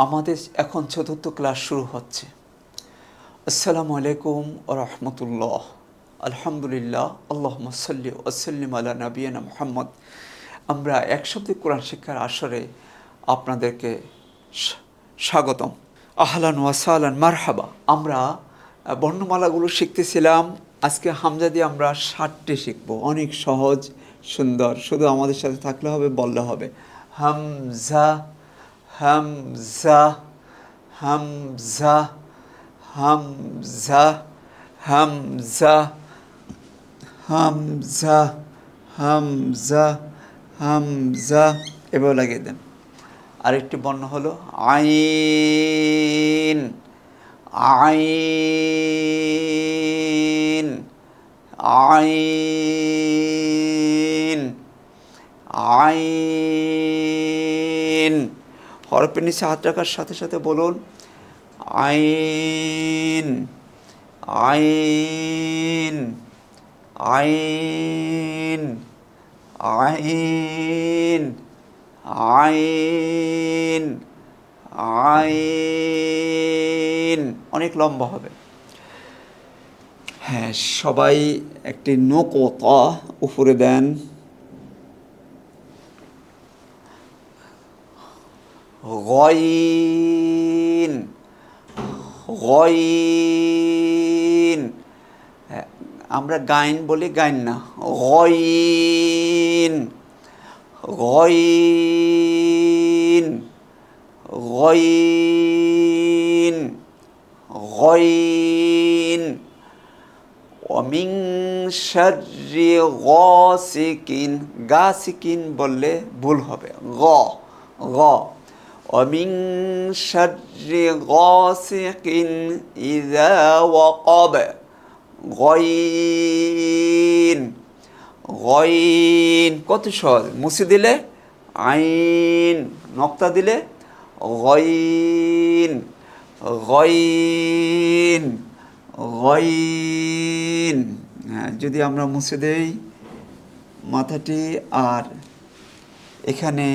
আমাদের এখন চতুর্থ ক্লাস শুরু হচ্ছে। আসসালামু আলাইকুম ওয়া রাহমাতুল্লাহ। আলহামদুলিল্লাহ, আল্লাহুম্মা সাল্লি ওয়া সাল্লিম আলা নাবিয়িনা মুহাম্মদ। আমরা এক শব্দে কোরআন শিক্ষার আসরে আপনাদেরকে স্বাগতম। আহলান ওয়া সাহলান মারহাবা। আমরা বর্ণমালাগুলো শিখতেছিলাম। আজকে হামজা দিয়ে আমরা 60টি শিখব। অনেক সহজ, সুন্দর। শুধু আমাদের সাথে থাকলে হবে, বললে হবে। হামজা, হামজা, হামজা, হামজা, হামজা, হামজা, হামজা, হামজা। এবার লাগিয়ে দেন। আরেকটি বর্ণ হলো আইন, আইন, আইন, আইন। হরফের নিচে হাত রাখার সাথে সাথে বলুন আইন, আইন, আইন, আইন, আইন, আইন। অনেক লম্বা হবে। হ্যাঁ, সবাই একটি নোকতা উপরে দেন। গয়িন, গয়িন। আমরা গাইন বলি, গাইন না। গয়িন, গয়িন, গয়িন, গয়িন। ওমিন শাররি গাসিকিন, গাসিকিন বললে ভুল হবে। গ, গ। ওমিন শাররি গাসিকিন ইযা ওয়াকাব। গয়িন, গয়িন। কত সহজ। মুছে দিলে আইন, নক্তা দিলে গয়িন, গয়িন, গয়িন। হ্যাঁ, যদি আমরা মুছে দেই মাথাটি আর এখানে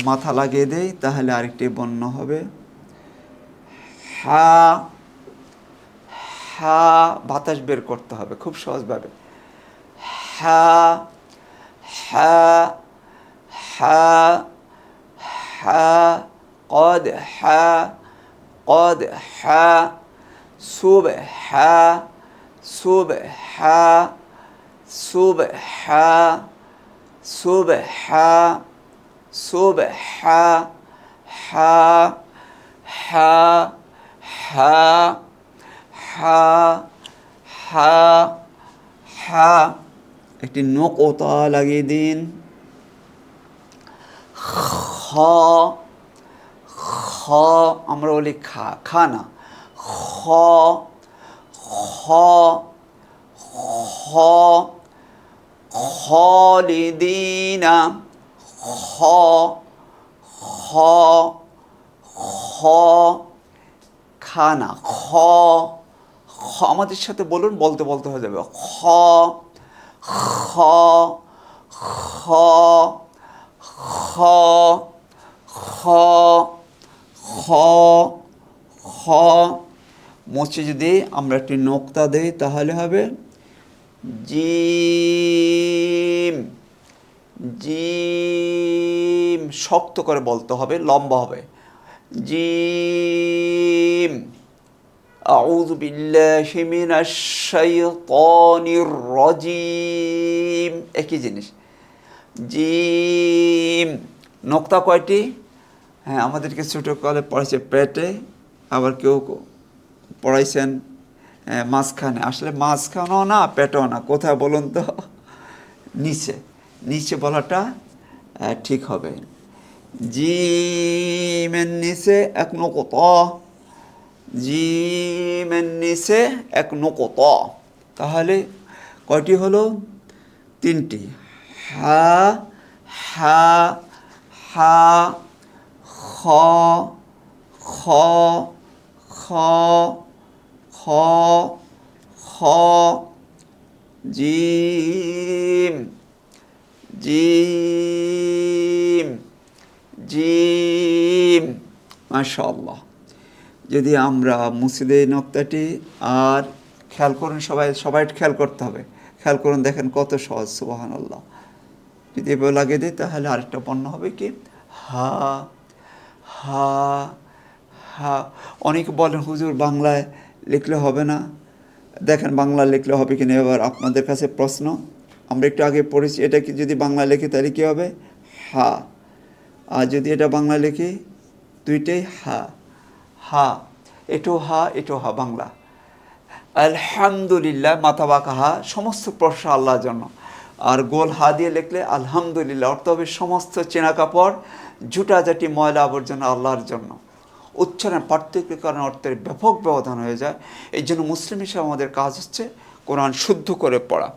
মাথা লাগিয়ে দেই তাহলে আরেকটি বর্ণ হবে হা, হা। বাতাস বের করতে হবে খুব সহজভাবে। হা, হা, হা, হা। قد হা, قد হা। সুবহা, সুবহা, সুবহা, সুবহা, সুবহা। হা, হা, হা, হা, হা, হা। একটি নোকতা লাগিয়ে দিন। খ, খ। আমরা বলি খা, খা না। খ, খ, খ। খালিদিনা, খ, খ, খ। খানা, খ, খ। আমাদের সাথে বলুন, বলতে বলতে হয়ে যাবে। খ, খ, খ, খ, খ, খ, খ। মুছে যদি আমরা একটি নোক্তা দেই তাহলে হবে জিম, জিম। শক্ত করে বলতে হবে, লম্বা হবে। জিম। আউযু বিল্লাহি মিনাশ শাইতানির রাজিম। একই জিনিস। জিম। নোক্তা কয়টি? হ্যাঁ, আমাদেরকে ছোটোকালে পড়াইছে পেটে, আবার কেউ পড়াইছেন মাঝখানে। আসলে মাঝখানেও না, পেটেও না। কোথায় বলুন তো? নিচে, নিচে বলাটা ঠিক হবে। জিমের নিচে এক নোকতা, জিমের নিচে এক নোকতা। তাহলে কয়টি হলো? 3টি। হা, হা, হা, খ, খ, খ, খ, খ। Gym, gym, gym. মাশাআল্লাহ। যদি আমরা মুছে দেই নক্তাটি, আর খেয়াল করুন, সবাই খেয়াল করতে হবে, খেয়াল করুন, দেখেন কত সহজ, সুবহানাল্লাহ। যদি এভাবে লাগিয়ে দিই তাহলে আরেকটা পণ্য হবে কি, হা হা হা। অনেকে বলেন হুজুর বাংলায় লিখলে হবে না। দেখেন বাংলা লিখলে হবে কিনা। এবার আপনাদের কাছে প্রশ্ন, আমরা একটু আগে পড়েছি, এটা কি যদি বাংলা লিখি তাহলে কী হবে, হা। আর যদি এটা বাংলা লিখি, দুইটাই হা হা, এটাও হা এটাও হা, বাংলা। আলহামদুলিল্লাহ, মাথা বাঁকা হা, সমস্ত প্রশংসা আল্লাহর জন্য। আর গোল হা দিয়ে লিখলে আলহামদুলিল্লাহ, অর্থ হবে সমস্ত চেনা কাপড়, জুটাজাটি, ময়লা আবর্জনা আল্লাহর জন্য। উচ্চারণ পার্থক্যের কারণে অর্থের ব্যাপক ব্যবধান হয়ে যায়। এই জন্য মুসলিম হিসেবে আমাদের কাজ হচ্ছে কোরআন শুদ্ধ করে পড়া।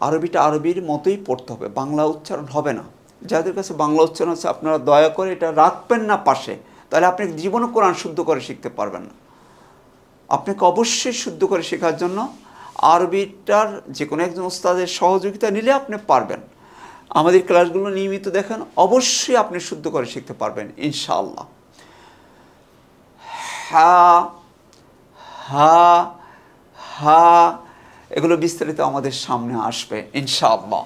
আরবিটা আরবির মতোই পড়তে হবে, বাংলা উচ্চারণ হবে না। যাদের কাছে বাংলা উচ্চারণ আছে আপনারা দয়া করে এটা রাখবেন না পাশে, তাহলে আপনি জীবনে কোরআন শুদ্ধ করে শিখতে পারবেন না। আপনাকে অবশ্যই শুদ্ধ করে শেখার জন্য আরবিটার যে কোনো একজন ওস্তাদের সহযোগিতা নিলে আপনি পারবেন। আমাদের ক্লাসগুলো নিয়মিত দেখেন, অবশ্যই আপনি শুদ্ধ করে শিখতে পারবেন ইনশাআল্লাহ। হা হা হা, এগুলো বিস্তারিত আমাদের সামনে আসবে ইনশাআল্লাহ।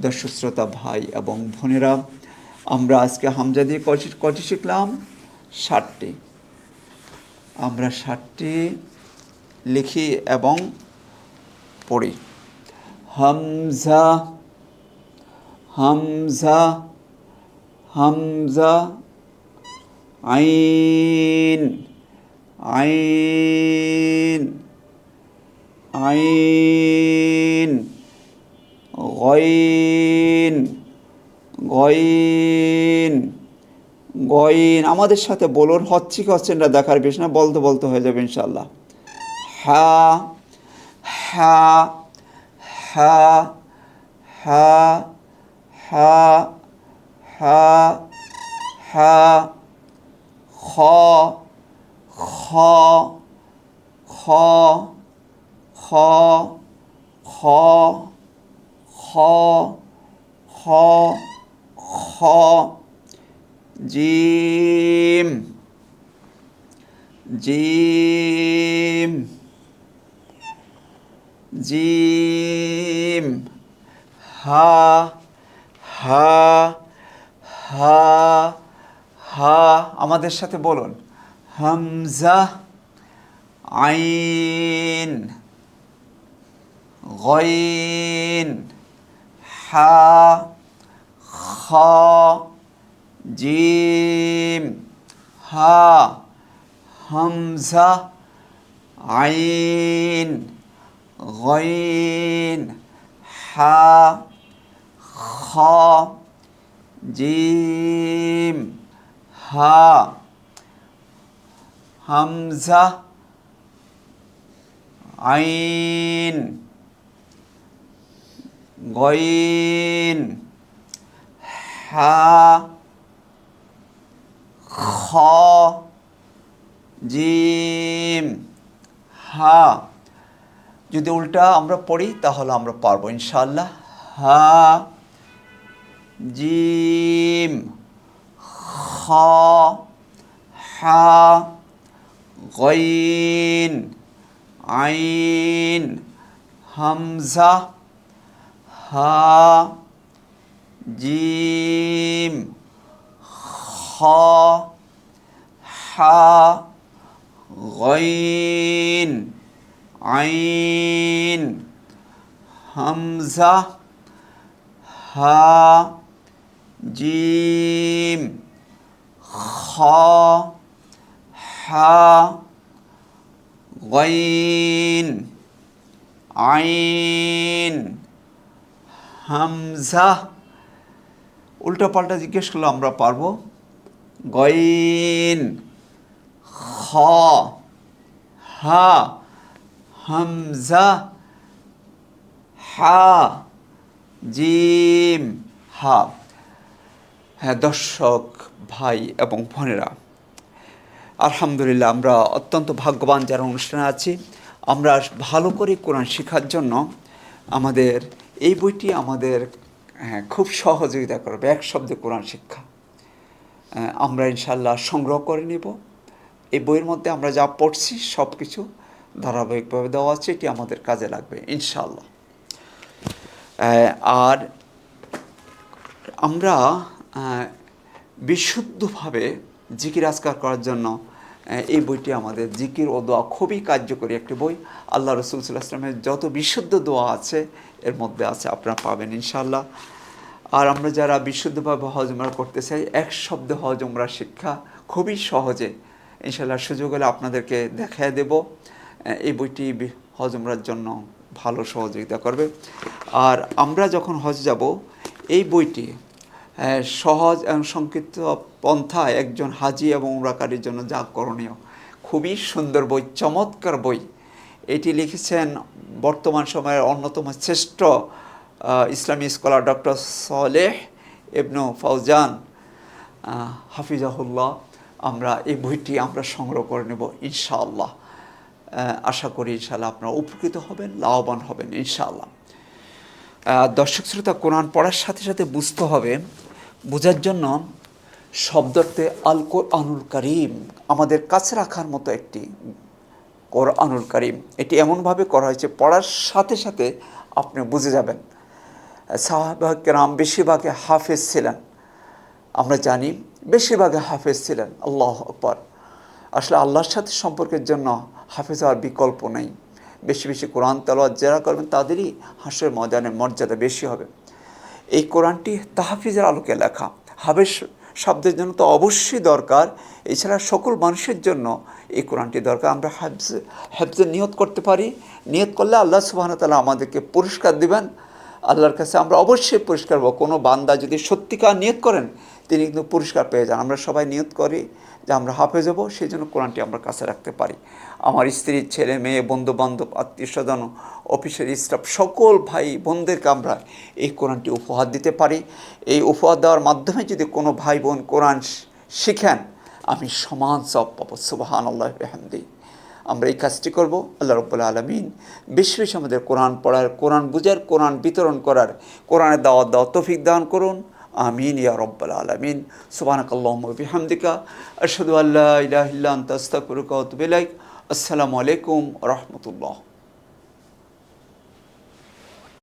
দর্শক শ্রোতা ভাই এবং বোনেরা, আমরা আজকে হামজা দিয়ে কয়টি শিখলাম, 60টি। আমরা 60টি লিখি এবং পড়ি। হামজা হামজা হামজা, আইন আইন আইন, গইন গইন গইন। আমাদের সাথে বলুন, হচ্ছে কি হচ্ছে না দেখার বিষয় না, বলতে বলতে হয়ে যাবে ইনশাআল্লাহ। হা হা হা হা হা হা হা, খ খ খ খ খ খ খ খ, জিম জিম জিম, হা হা হা হা। আমাদের সাথে বলুন, হামজা, আইন, গইন, হা, খ, জিম, হা। হামজা, আইন, গইন, হা, খ, জিম, হা। হামজা, আইন, গইন, হা, খ, জিম, হা। যদি উল্টা আমরা পড়ি তাহলে আমরা পারবো ইনশাআল্লাহ। হা, জিম, খ, হা, গইন, আইন, হামজা, হা, জিম, খ, হা, গইন, আইন, হামজা, হা, জিম, খ, হা, গইন, আইন, হামজা। উল্টা পাল্টা জিজ্ঞেস করলে আমরা পারবো। গইন, খ, হা, হামজা, হা, জিম, হা। হ্যাঁ দর্শক ভাই এবং বোনেরা, আলহামদুলিল্লাহ, আমরা অত্যন্ত ভাগ্যবান যারা অনুষ্ঠানে আছি। আমরা ভালো করে কোরআন শেখার জন্য আমাদের এই বইটি আমাদের খুব সহযোগিতা করবে, এক শব্দে কোরআন শিক্ষা। আমরা ইনশাআল্লাহ সংগ্রহ করে নেব। এই বইয়ের মধ্যে আমরা যা পড়ছি সব কিছু ধারাবাহিকভাবে দেওয়া আছে, এটি আমাদের কাজে লাগবে ইনশাআল্লাহ। আর আমরা বিশুদ্ধভাবে জিকির আজকার করার জন্য এই বইটি আমাদের জিকির ও দোয়া খুবই কার্যকরী একটি বই। আল্লাহ রসুল সাল্লাল্লাহু আলাইহি ওয়াসাল্লামের যত বিশুদ্ধ দোয়া আছে এর মধ্যে আছে, আপনারা পাবেন ইনশাআল্লাহ। আর আমরা যারা বিশুদ্ধভাবে হজ উমরা করতে চাই, এক শব্দে হজ উমরা শিক্ষা খুবই সহজে ইনশাআল্লাহ সুযোগ হলে আপনাদেরকে দেখায় দেব। এই বইটি হজ উমরার জন্য ভালো সহযোগিতা করবে। আর আমরা যখন হজ যাব, এই বইটি সহজ এবং সংক্ষিপ্ত পন্থায় একজন হাজি এবং উমরাকারীর জন্য যা করণীয়, খুবই সুন্দর বই, চমৎকার বই। এটি লিখেছেন বর্তমান সময়ের অন্যতম শ্রেষ্ঠ ইসলামী স্কলার ডক্টর সালেহ ইবনু ফাউজান হাফিজাহুল্লাহ। আমরা এই বইটি আমরা সংগ্রহ করে নেব ইনশাআল্লাহ। আশা করি ইনশাআল্লাহ আপনারা উপকৃত হবেন, লাভবান হবেন ইনশাআল্লাহ। দর্শক শ্রোতা, কোরআন পড়ার সাথে সাথে বুঝতে হবে, বোঝার জন্য শব্দার্থে আল কোরআনুল কারীম আমাদের কাছে রাখার মতো একটি কোরআনুল কারীম। এটি এমনভাবে করা হয়েছে, পড়ার সাথে সাথে আপনি বুঝে যাবেন। সাহাবা কেরাম বেশিরভাগে হাফেজ ছিলেন, আমরা জানি বেশিরভাগে হাফেজ ছিলেন। আল্লাহু আকবার। আসলে আল্লাহর সাথে সম্পর্কের জন্য হাফেজ হওয়ার বিকল্প নেই। বেশি বেশি কোরআন তেলাওয়াত যারা করবেন তাদেরই হাসরের ময়দানে মর্যাদা বেশি হবে। এই কোরআনটি তাহফিজের আলোকে লেখা। হাফেজ শব্দের জন্য তো অবশ্যই দরকার, এছাড়া সকল মানুষের জন্য এই কোরআনটি দরকার। আমরা হাফজের নিয়ত করতে পারি, নিয়ত করলে আল্লাহ সুবহানাহু ওয়া তাআলা আমাদেরকে পুরস্কার দিবেন। আল্লাহর কাছে আমরা অবশ্যই পুরস্কার পাবো। কোনো বান্দা যদি সত্যিকার নিয়ত করেন তিনি কিন্তু পুরস্কার পেয়ে যান। আমরা সবাই নিয়ত করি যে আমরা হাফেজ হব, সেই জন্য কোরআনটি আমরা কাছে রাখতে পারি। আমার স্ত্রী, ছেলে মেয়ে, বন্ধুবান্ধব, আত্মীয় স্বজন, অফিসের স্টাফ, সকল ভাই বোনদেরকে আমরা এই কোরআনটি উপহার দিতে পারি। এই উপহার দেওয়ার মাধ্যমে যদি কোনো ভাই বোন কোরআন শিখেন, আমি সমান সওয়াব পাবো। সুবহানাল্লাহি ওয়া বিহামদিহি। আমরা এই কাজটি করব। আল্লাহ রাব্বুল আলামিন বেশি বেশি আমাদের কোরআন পড়ার, কোরআন বুঝার, কোরআন বিতরণ করার, কোরআনের দাওয়াত দেওয়ার তৌফিক দান করুন। আমিন ইয়া রাব্বাল আলামিন। সুবহানাকাল্লাহুম্মা ওয়া বিহামদিকা আশহাদু আল্লা ইলাহা ইল্লা আনতা আস্তাগফিরুকা ওয়া আতুবু ইলাইক। আসসালামু আলাইকুম ওয়া রাহমাতুল্লাহ।